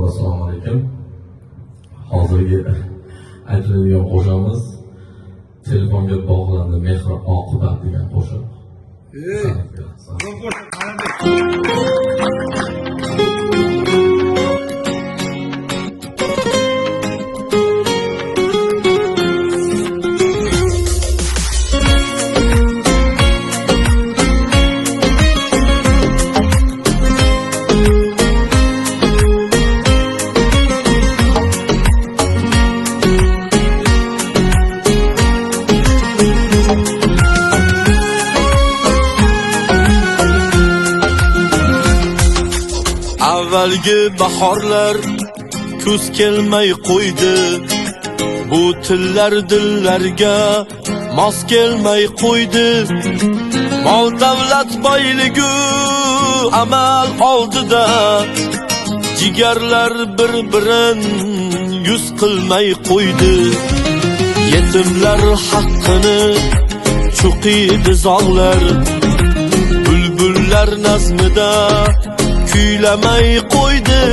assalomu alaykum. Hozirgi aytiladigan qo'shig'imiz telefonga bog'landi mehr oqibat degan qo'shiq. Avvalgi bahorlar kuz kelmay qo'ydi. Bu tillar dillarga mos kelmay qo'ydi. Mol davlat boyligi amal oldida jigarlar bir-birin yuz qilmay qo'ydi. Yetimlar haqqini cho'qiydi zog'lar. Bulbullar nazmida kuylamay qo'ydi.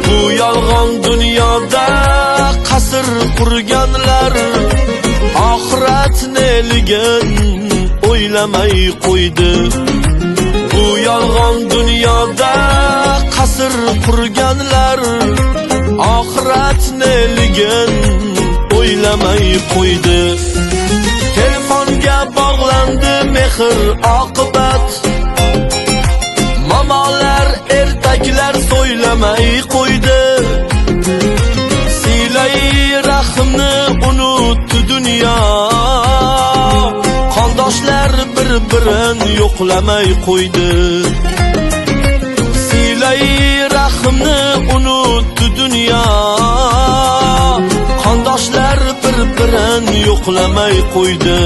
Bu yolg'on dunyoda qasr qurganlar oxirat neligin o'ylamay qo'ydi. Bu yolg'on dunyoda qasr qurganlar oxirat neligin o'ylamay qo'ydi. Telefonga bog'landi mehr oqibat. Mamalar ertaklar so'ylamay qo'ydi. Silay rahmni unutdi dunyo. Qondoshlar bir-birin yo'qlamay qo'ydi. Silay rahmni unutdi dunyo. Qondoshlar bir-birin yo'qlamay qo'ydi.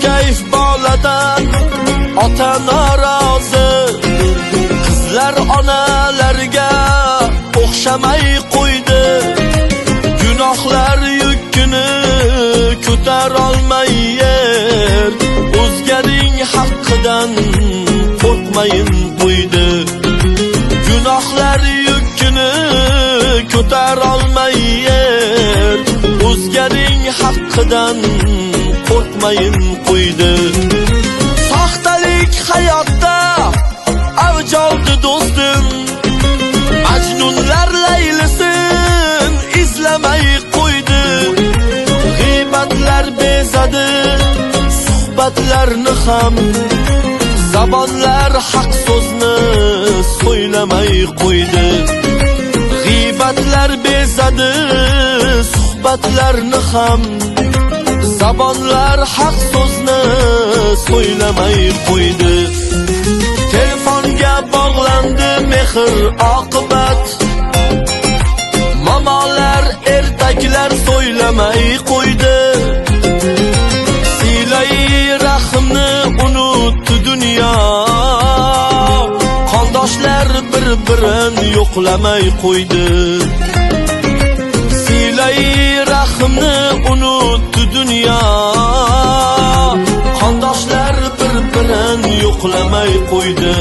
Kayf boladan ota norozi. Qizlar onalarga o'xshamay qo'ydi. Gunohlar yukini ko'tarolmay yer. O'zganing haqqidan qo'rqmayin qo'ydi. Gunohlar yukini ko'tarolmay yer. O'zganing haqqidan qo'rqmayin qo'ydi. Soxtalik hayotda avj oldi do'stim. Majnunlar laylisin izlamay qo'ydi. G'iybatlar bezadi suhbatlarni ham. Zabonlar haq so'zni so'ylamay qo'ydi. G'iybatlar bezadi suhbatlarni ham. Zabonlar haq so'zni so'ylamay qo'ydi. Telefonga bog'landi mehr oqibat. Mamalar ertaklar so'ylamay qo'ydi. Silay rahmni unutdi dunyo. Qondoshlar bir-birin yo'qlamay qo'ydi. Silay rahmni unutdi dunyo. Qondoshlar bir-birin yo'qlamay qo'ydi.